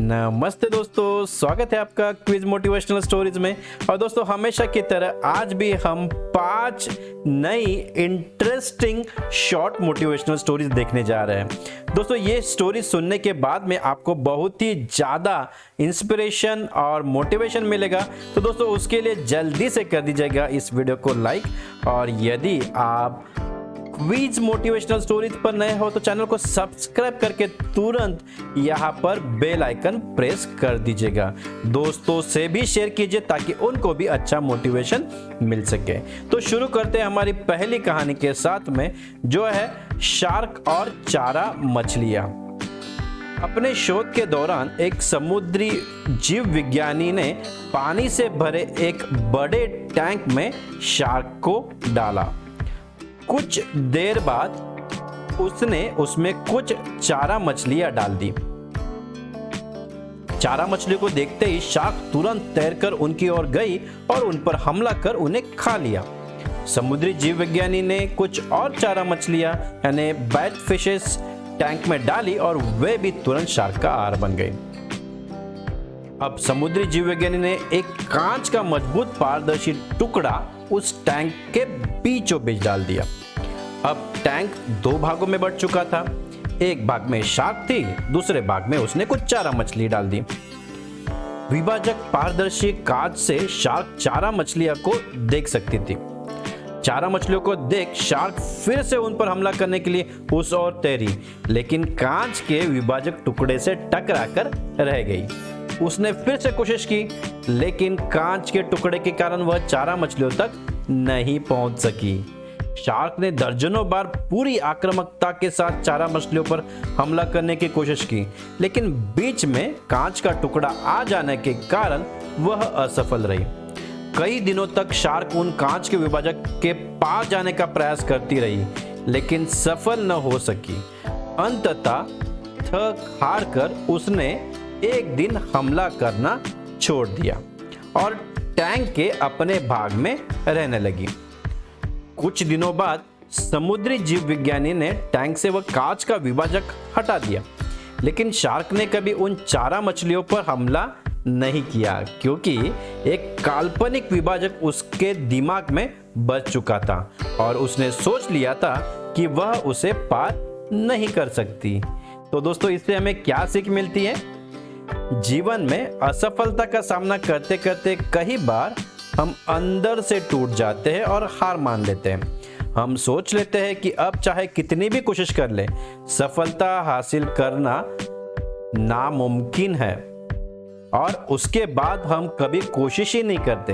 नमस्ते दोस्तों, स्वागत है आपका क्विज मोटिवेशनल स्टोरीज में। और दोस्तों, हमेशा की तरह आज भी हम 5 नई इंटरेस्टिंग शॉर्ट मोटिवेशनल स्टोरीज देखने जा रहे हैं। दोस्तों, ये स्टोरी सुनने के बाद में आपको बहुत ही ज़्यादा इंस्पिरेशन और मोटिवेशन मिलेगा। तो दोस्तों, उसके लिए जल्दी से कर दीजिएगा इस वीडियो को लाइक। और यदि आप क्विज मोटिवेशनल स्टोरीज पर नए हो तो चैनल को सब्सक्राइब करके तुरंत यहाँ पर बेल आइकन प्रेस कर दीजिएगा। दोस्तों से भी शेयर कीजिए ताकि उनको भी अच्छा मोटिवेशन मिल सके। तो शुरू करते हैं हमारी पहली कहानी के साथ में, जो है शार्क और चारा मछलियाँ। अपने शोध के दौरान एक समुद्री जीव विज्ञानी ने पानी से भरे एक बड़े टैंक में शार्क को डाला। कुछ देर बाद उसने उसमें कुछ चारा मछलियां डाल दी। चारा मछलियों को देखते ही शार्क तुरंत तैरकर उनकी ओर गई और उन पर हमला कर उन्हें खा लिया। समुद्री जीव विज्ञानी ने कुछ और चारा मछलियां यानी बैट फिशेस टैंक में डाली और वे भी तुरंत शार्क का आहार बन गए। अब समुद्री जीव विज्ञानी ने एक कांच का मजबूत पारदर्शी टुकड़ा उस टैंक के बीचों बीच डाल दिया। अब टैंक 2 भागों में बढ़ चुका था। एक भाग में शार्क थी, दूसरे भाग में उसने कुछ चारा मछली डाल दी। विभाजक पारदर्शी कांच से शार्क चारा मछलियों को देख सकती थी। चारा मछलियों को देख शार्क फिर से उन पर हमला करने के लिए उस ओर तैरी, लेकिन कांच के विभाजक टुकड़े से टकराकर रह गई। उसने फिर से कोशिश की, लेकिन कांच के टुकड़े के कारण वह चारा मछलियों तक नहीं पहुंच सकी। शार्क ने दर्जनों बार पूरी आक्रामकता के साथ चारा मछलियों पर हमला करने की कोशिश की, लेकिन बीच में कांच का टुकड़ा आ जाने के कारण वह असफल रही। कई दिनों तक शार्क उन कांच के विभाजक के पास जाने का प्रयास करती रही, लेकिन सफल न हो सकी। अंततः थक हार कर उसने एक दिन हमला करना छोड़ दिया और टैंक के अपने भाग में रहने लगी। कुछ दिनों बाद समुद्री जीव विज्ञानी ने टैंक से वह कांच का विभाजक हटा दिया, लेकिन शार्क ने कभी उन चारा मछलियों पर हमला नहीं किया, क्योंकि एक काल्पनिक विभाजक उसके दिमाग में बच चुका था और उसने सोच लिया था कि वह उसे पार नहीं कर सकती। तो दोस्तों, इससे हमें क्या सीख मिलती है? जीवन में असफलता का सामना करते करते कई बार हम अंदर से टूट जाते हैं और हार मान लेते हैं। हम सोच लेते हैं कि अब चाहे कितनी भी कोशिश कर ले, सफलता हासिल करना नामुमकिन है, और उसके बाद हम कभी कोशिश ही नहीं करते,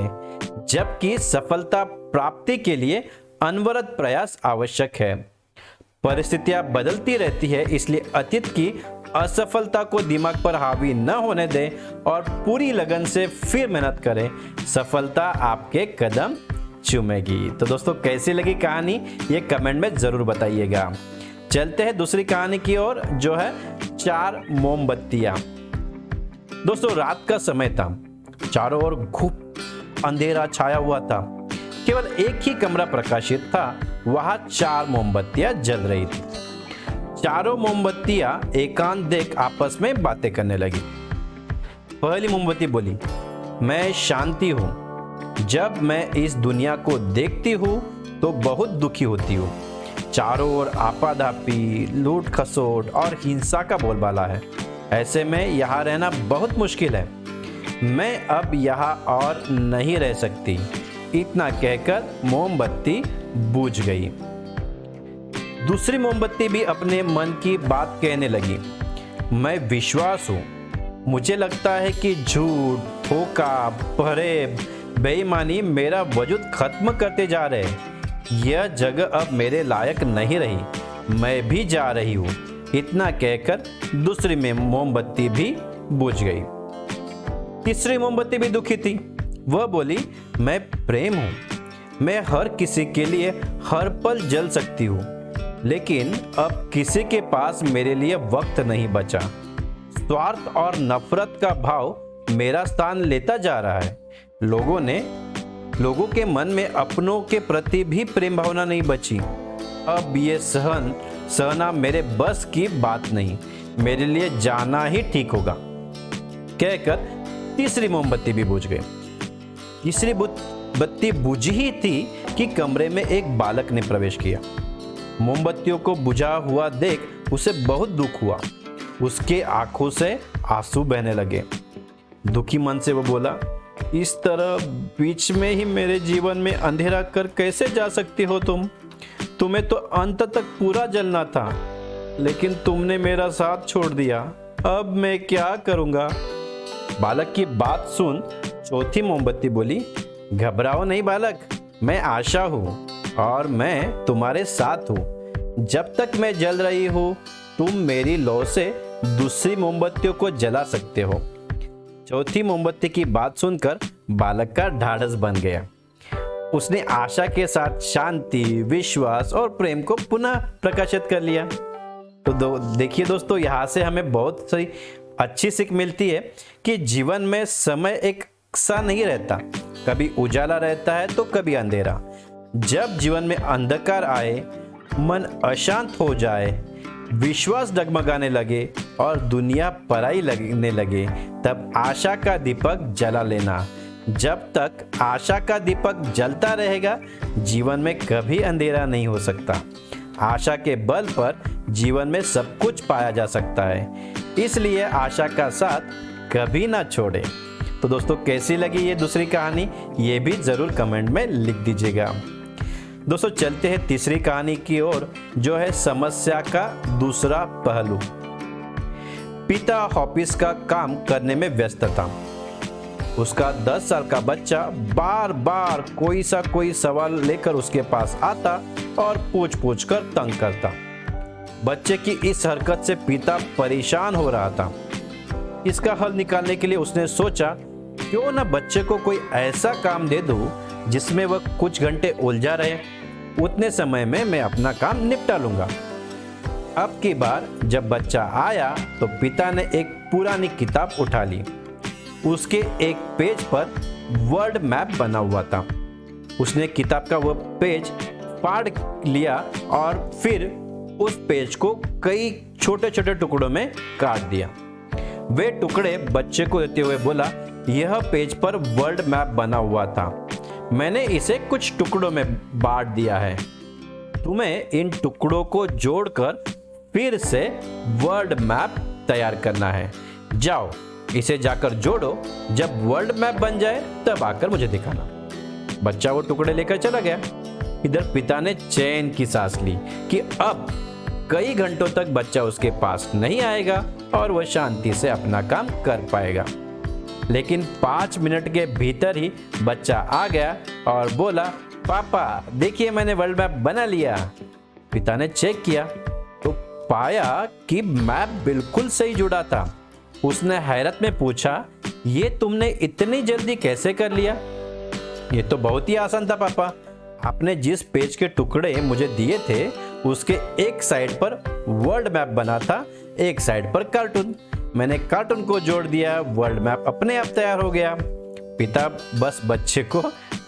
जबकि सफलता प्राप्ति के लिए अनवरत प्रयास आवश्यक है। परिस्थितियां बदलती रहती है, इसलिए अतीत की असफलता को दिमाग पर हावी न होने दें और पूरी लगन से फिर मेहनत करें। सफलता आपके कदम चूमेगी। तो दोस्तों, कैसी लगी कहानी ये कमेंट में जरूर बताइएगा। चलते हैं दूसरी कहानी की ओर, जो है 4 मोमबत्तियां। दोस्तों, रात का समय था। चारों ओर घुप अंधेरा छाया हुआ था। केवल एक ही कमरा प्रकाशित था। वहां 4 मोमबत्तियां जल रही थी। चारों मोमबत्तियां एकांत देख आपस में बातें करने लगी। पहली मोमबत्ती बोली, मैं शांति हूं। जब मैं इस दुनिया को देखती हूं तो बहुत दुखी होती हूं। चारों ओर आपाधापी, लूट खसोट और हिंसा का बोलबाला है। ऐसे में यहाँ रहना बहुत मुश्किल है। मैं अब यहाँ और नहीं रह सकती। इतना कहकर मोमबत्ती बुझ गई। दूसरी मोमबत्ती भी अपने मन की बात कहने लगी। मैं विश्वास हूँ। मुझे लगता है कि झूठ, धोखा, फरेब, बेईमानी मेरा वजूद खत्म करते जा रहे हैं। यह जगह अब मेरे लायक नहीं रही। मैं भी जा रही हूँ। इतना कहकर दूसरी में मोमबत्ती भी बुझ गई। तीसरी मोमबत्ती भी दुखी थी। वह बोली, मैं प्रेम हूँ। मैं हर किसी के लिए हर पल जल सकती हूँ, लेकिन अब किसी के पास मेरे लिए वक्त नहीं बचा। स्वार्थ और नफरत का भाव मेरा स्थान लेता जा रहा है। लोगों के मन में अपनों के प्रति भी प्रेम भावना नहीं बची। अब ये सहना मेरे बस की बात नहीं। मेरे लिए जाना ही ठीक होगा। कहकर तीसरी मोमबत्ती भी बुझ गई। तीसरी बत्ती बुझी ही थी कि कमरे में एक बालक ने प्रवेश किया। मोमबत्तियों को बुझा हुआ देख उसे बहुत दुख हुआ। उसके आंखों से आंसू बहने लगे। दुखी मन से वो बोला, इस तरह बीच में ही मेरे जीवन में अंधेरा कर कैसे जा सकती हो तुम? तुम्हें तो अंत तक पूरा जलना था, लेकिन तुमने मेरा साथ छोड़ दिया। अब मैं क्या करूँगा? बालक की बात सुन चौथी मोमबत्ती बोली, घबराओ नहीं बालक, मैं आशा हूँ और मैं तुम्हारे साथ हूँ। जब तक मैं जल रही हूँ तुम मेरी लौ से दूसरी मोमबत्तियों को जला सकते हो। चौथी मोमबत्ती की बात सुनकर बालक का ढाढ़स बन गया। उसने आशा के साथ शांति, विश्वास और प्रेम को पुनः प्रकाशित कर लिया। तो देखिए दोस्तों, यहाँ से हमें बहुत सी अच्छी सीख मिलती है कि जीवन में समय एक सा नहीं रहता, कभी उजाला रहता है तो कभी अंधेरा। जब जीवन में अंधकार आए, मन अशांत हो जाए, विश्वास डगमगाने लगे और दुनिया पराई लगने लगे, तब आशा का दीपक जला लेना। जब तक आशा का दीपक जलता रहेगा, जीवन में कभी अंधेरा नहीं हो सकता। आशा के बल पर जीवन में सब कुछ पाया जा सकता है, इसलिए आशा का साथ कभी ना छोड़े। तो दोस्तों, कैसी लगी ये दूसरी कहानी, ये भी ज़रूर कमेंट में लिख दीजिएगा। दोस्तों, चलते हैं तीसरी कहानी की ओर, जो है समस्या का दूसरा पहलू। पिता ऑफिस का काम करने में व्यस्त था। उसका 10 साल का बच्चा बार बार कोई सवाल लेकर उसके पास आता और पूछ कर तंग करता। बच्चे की इस हरकत से पिता परेशान हो रहा था। इसका हल निकालने के लिए उसने सोचा, क्यों न बच्चे को कोई ऐसा काम दे दूं जिसमें वह कुछ घंटे उलझा रहे। उतने समय में मैं अपना काम निपटा लूंगा। अब की बार जब बच्चा आया तो पिता ने एक पुरानी किताब उठा ली। उसके एक पेज पर वर्ल्ड मैप बना हुआ था। उसने किताब का वह पेज फाड़ लिया और फिर उस पेज को कई छोटे छोटे टुकड़ों में काट दिया। वे टुकड़े बच्चे को देते हुए बोला, यह पेज पर वर्ल्ड मैप बना हुआ था, मैंने इसे कुछ टुकड़ों में बांट दिया है। तुम्हें इन टुकड़ों को जोड़कर फिर से वर्ल्ड मैप तैयार करना है। जाओ, इसे जाकर जोड़ो, जब वर्ल्ड मैप बन जाए तब आकर मुझे दिखाना। बच्चा वो टुकड़े लेकर चला गया। इधर पिता ने चैन की सांस ली कि अब कई घंटों तक बच्चा उसके पास नहीं आएगा और वह शांति से अपना काम कर पाएगा। लेकिन 5 मिनट के भीतर ही बच्चा आ गया और बोला, पापा देखिए मैंने वर्ल्ड मैप बना लिया। पिता ने चेक किया तो पाया कि मैप बिल्कुल सही जुड़ा था। उसने हैरत में पूछा, ये तुमने इतनी जल्दी कैसे कर लिया? ये तो बहुत ही आसान था पापा। आपने जिस पेज के टुकड़े मुझे दिए थे उसके एक साइड पर वर्ल्ड मैप बना था, एक साइड पर कार्टून। मैंने कार्टून को जोड़ दिया, वर्ल्ड मैप अपने आप तैयार हो गया। पिता बस बच्चे को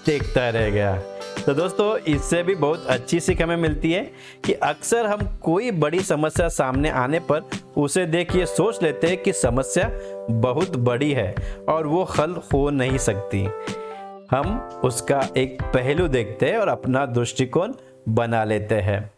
देखता रह गया। तो दोस्तों, इससे भी बहुत अच्छी सीख हमें मिलती है कि अक्सर हम कोई बड़ी समस्या सामने आने पर उसे देख ये सोच लेते हैं कि समस्या बहुत बड़ी है और वो हल हो नहीं सकती। हम उसका एक पहलू देखते हैं और अपना दृष्टिकोण बना लेते हैं,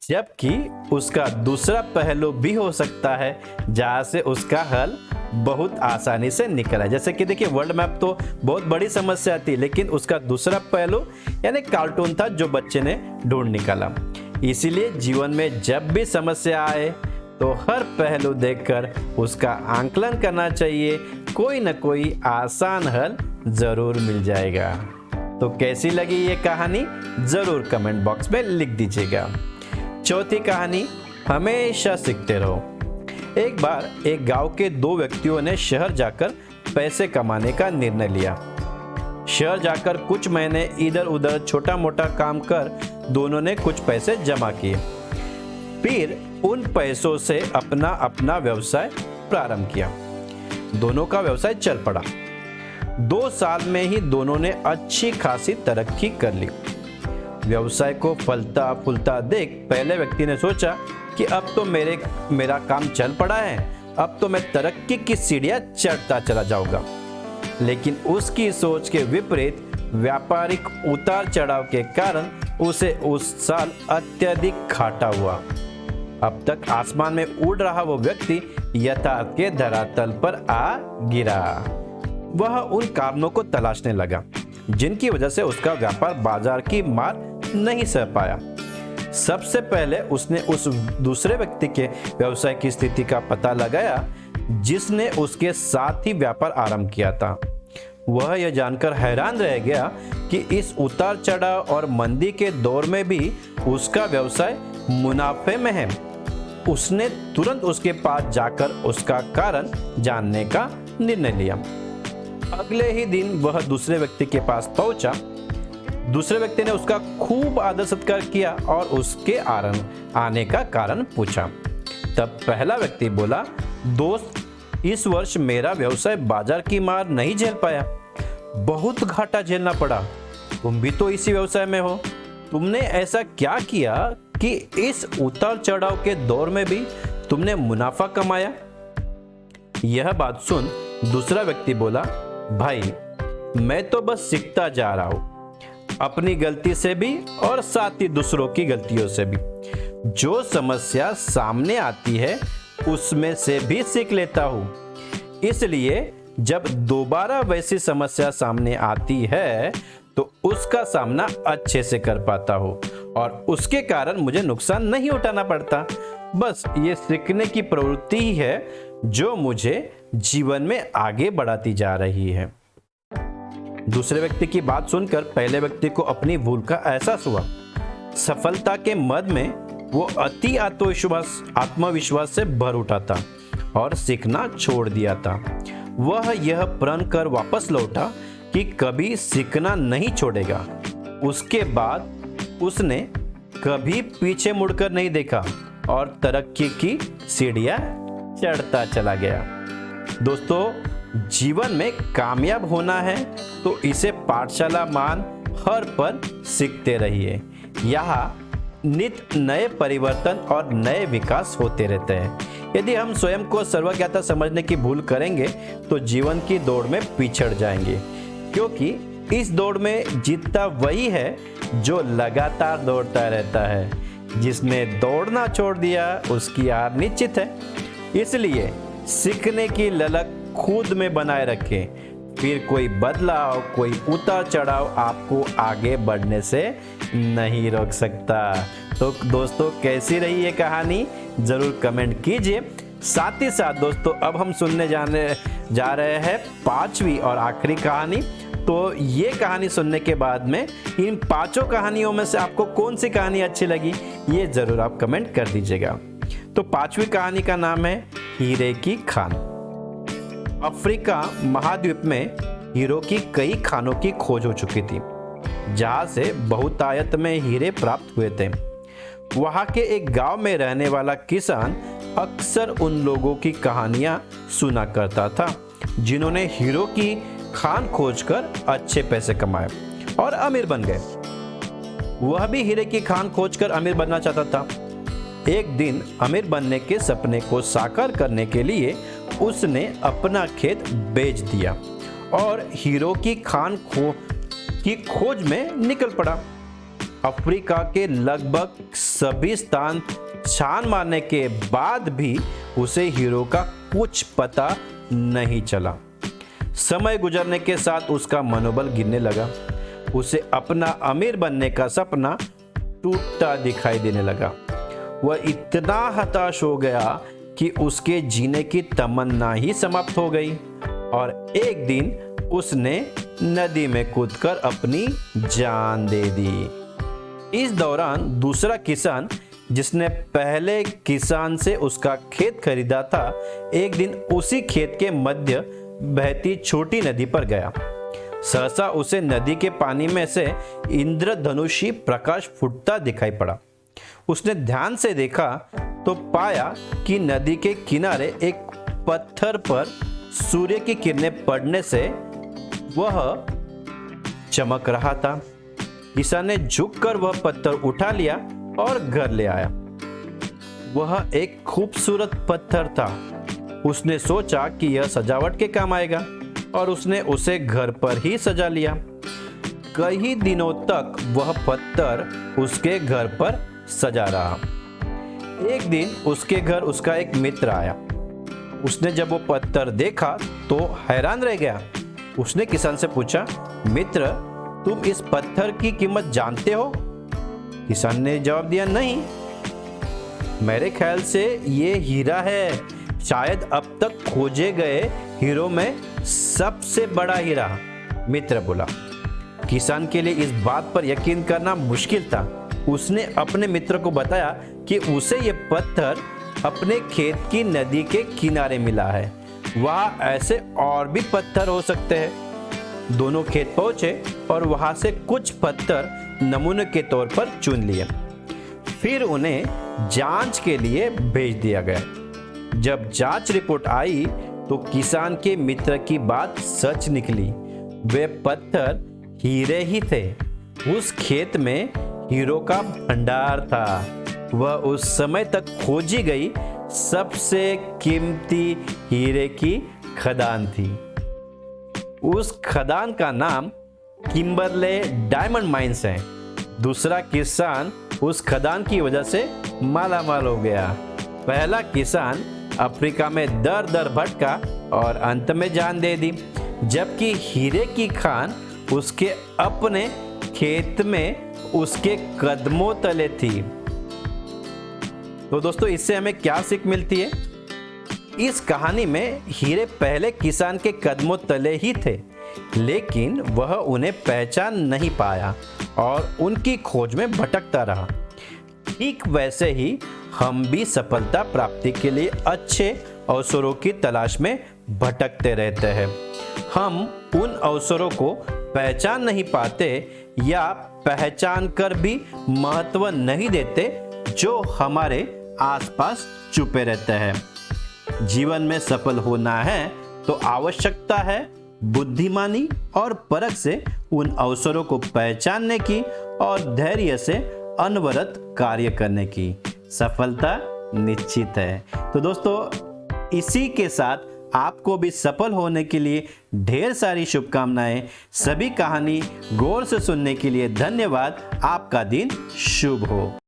जबकि उसका दूसरा पहलू भी हो सकता है जहाँ से उसका हल बहुत आसानी से निकला। जैसे कि देखिए, वर्ल्ड मैप तो बहुत बड़ी समस्या थी, लेकिन उसका दूसरा पहलू यानी कार्टून था जो बच्चे ने ढूंढ निकाला। इसीलिए जीवन में जब भी समस्या आए तो हर पहलू देखकर उसका आंकलन करना चाहिए, कोई न कोई आसान हल जरूर मिल जाएगा। तो कैसी लगी ये कहानी जरूर कमेंट बॉक्स में लिख दीजिएगा। चौथी कहानी, हमेशा सीखते रहो। एक बार एक गांव के 2 व्यक्तियों ने शहर जाकर पैसे कमाने का निर्णय लिया। शहर जाकर कुछ महीने इधर उधर छोटा मोटा काम कर दोनों ने कुछ पैसे जमा किए। फिर उन पैसों से अपना अपना व्यवसाय प्रारंभ किया। दोनों का व्यवसाय चल पड़ा। 2 साल में ही दोनों ने अच्छी खासी तरक्की कर ली। व्यवसाय को फलता फूलता देख पहले व्यक्ति ने सोचा कि अब तो मेरा काम चल पड़ा है, अब तो मैं तरक्की की सीढ़ियां चढ़ता चला जाऊंगा। लेकिन उसकी सोच के विपरीत व्यापारिक उतार चढ़ाव के कारण उसे उस साल अत्यधिक घाटा हुआ। अब तक आसमान में उड़ रहा वो व्यक्ति यथार्थ के धरातल पर आ गिरा। वह उन कारणों को तलाशने लगा जिनकी वजह से उसका व्यापार बाजार की मार नहीं सह पाया। सबसे पहले उसने उस दूसरे व्यक्ति के व्यवसाय की स्थिति का पता लगाया जिसने उसके साथ ही व्यापार आरंभ किया था। वह यह जानकर हैरान रह गया कि इस उतार चढ़ाव और मंदी के दौर में भी उसका व्यवसाय मुनाफे में है। उसने तुरंत उसके पास जाकर उसका कारण जानने का निर्णय लिया। अगले ही दिन वह दूसरे व्यक्ति के पास पहुंचा। दूसरे व्यक्ति ने उसका खूब आदर सत्कार किया और उसके आने का कारण पूछा। तब पहला व्यक्ति बोला, दोस्त, इस वर्ष मेरा व्यवसाय बाजार की मार नहीं झेल पाया, बहुत घाटा झेलना पड़ा। तुम भी तो इसी व्यवसाय में हो, तुमने ऐसा क्या किया कि इस उतार चढ़ाव के दौर में भी तुमने मुनाफा कमाया? यह बात सुन दूसरा व्यक्ति बोला, भाई, मैं तो बस सीखता जा रहा हूं, अपनी गलती से भी और साथ ही दूसरों की गलतियों से भी। जो समस्या सामने आती है उसमें से भी सीख लेता हूं। इसलिए जब दोबारा वैसी समस्या सामने आती है तो उसका सामना अच्छे से कर पाता हूं और उसके कारण मुझे नुकसान नहीं उठाना पड़ता। बस ये सीखने की प्रवृत्ति ही है जो मुझे जीवन में आगे बढ़ाती जा रही है। दूसरे व्यक्ति की बात सुनकर पहले व्यक्ति को अपनी भूल का एहसास हुआ। सफलता के मद में वो अति आत्मविश्वास से भर उठा था और सीखना छोड़ दिया था। वह यह प्रण कर वापस लौटा कि कभी सीखना नहीं छोड़ेगा। उसके बाद उसने कभी पीछे मुड़कर नहीं देखा और तरक्की की सीढ़ियां चढ़ता चला गया। दोस्तों, जीवन में कामयाब होना है तो इसे पाठशाला मान हर पल सीखते रहिए। यहाँ नित्य नए परिवर्तन और नए विकास होते रहते हैं। यदि हम स्वयं को सर्वज्ञता समझने की भूल करेंगे तो जीवन की दौड़ में पिछड़ जाएंगे, क्योंकि इस दौड़ में जीतता वही है जो लगातार दौड़ता रहता है। जिसने दौड़ना छोड़ दिया उसकी हार निश्चित है। इसलिए सीखने की ललक खुद में बनाए रखें, फिर कोई बदलाव, कोई उतार चढ़ाव आपको आगे बढ़ने से नहीं रोक सकता। तो दोस्तों, कैसी रही ये कहानी जरूर कमेंट कीजिए। साथ ही साथ दोस्तों, अब हम सुनने जा रहे हैं पांचवी और आखिरी कहानी। तो ये कहानी सुनने के बाद में इन पांचों कहानियों में से आपको कौन सी कहानी अच्छी लगी ये जरूर आप कमेंट कर दीजिएगा। तो पांचवी कहानी का नाम है हीरे की खान। अफ्रीका महाद्वीप में हीरो की कई खानों की खोज हो चुकी थी जहां से बहुतायत में हीरे प्राप्त हुए थे। वहां के एक गांव में रहने वाला किसान अक्सर उन लोगों की कहानियां सुना करता था जिन्होंने हीरो की खान खोजकर अच्छे पैसे कमाए और अमीर बन गए। वह भी हीरे की खान खोजकर अमीर बनना चाहता था। एक दिन अमीर बनने के सपने को साकार करने के लिए उसने अपना खेत बेच दिया और हीरो की खान की खोज में निकल पड़ा। अफ्रीका के लगभग सभी स्थान छान मारने के बाद भी उसे हीरो का कुछ पता नहीं चला। समय गुजरने के साथ उसका मनोबल गिरने लगा। उसे अपना अमीर बनने का सपना टूटता दिखाई देने लगा। वह इतना हताश हो गया कि उसके जीने की तमन्ना ही समाप्त हो गई और एक दिन उसने नदी में कूदकर अपनी जान दे दी। इस दौरान दूसरा किसान जिसने पहले किसान से उसका खेत खरीदा था, एक दिन उसी खेत के मध्य बहती छोटी नदी पर गया। सहसा उसे नदी के पानी में से इंद्रधनुषी प्रकाश फूटता दिखाई पड़ा। उसने ध्यान से देखा तो पाया कि नदी के किनारे एक पत्थर पर सूर्य की किरणें पड़ने से वह चमक रहा था। किसान ने झुककर वह पत्थर उठा लिया और घर ले आया। वह एक खूबसूरत पत्थर था उसने सोचा कि यह सजावट के काम आएगा और उसने उसे घर पर ही सजा लिया। कई दिनों तक वह पत्थर उसके घर पर सजा रहा। एक दिन उसके घर उसका एक मित्र आया। उसने जब वो पत्थर देखा तो हैरान रह गया। उसने किसान से पूछा, मित्र, तुम इस पत्थर की कीमत जानते हो? किसान ने जवाब दिया, नहीं, मेरे ख्याल से ये हीरा है, शायद अब तक खोजे गए हीरो में सबसे बड़ा हीरा। मित्र बोला। किसान के लिए इस बात पर यकीन करना मुश्किल था। उसने अपने मित्र को बताया कि उसे ये पत्थर अपने खेत की नदी के किनारे मिला है। वहाँ ऐसे और भी पत्थर हो सकते हैं। दोनों खेत पहुंचे और वहां से कुछ पत्थर नमूने के तौर पर चुन लिए। फिर उन्हें जांच के लिए भेज दिया गया। जब जांच रिपोर्ट आई तो किसान के मित्र की बात सच निकली। वे पत्थर हीरे ही थे। उस खेत में हीरो का भंडार था। वह उस समय तक खोजी गई सबसे कीमती हीरे की खदान थी। उस खदान का नाम किम्बरले डायमंड माइंस है। दूसरा किसान उस खदान की वजह से मालामाल हो गया। पहला किसान अफ्रीका में दर दर भटका और अंत में जान दे दी, जबकि हीरे की खान उसके अपने खेत में उसके कदमों तले थी। तो दोस्तों, इससे हमें क्या सीख मिलती है? इस कहानी में हीरे पहले किसान के कदमों तले ही थे, लेकिन वह उन्हें पहचान नहीं पाया और उनकी खोज में भटकता रहा। ठीक वैसे ही हम भी सफलता प्राप्ति के लिए अच्छे अवसरों की तलाश में भटकते रहते हैं। हम उन अवसरों को पहचान नहीं पाते या पहचान कर भी महत्व नहीं देते जो हमारे आसपास छुपे रहते हैं। जीवन में सफल होना है तो आवश्यकता है बुद्धिमानी और परख से उन अवसरों को पहचानने की और धैर्य से अनवरत कार्य करने की। सफलता निश्चित है। तो दोस्तों, इसी के साथ आपको भी सफल होने के लिए ढेर सारी शुभकामनाएं। सभी कहानी गौर से सुनने के लिए धन्यवाद। आपका दिन शुभ हो।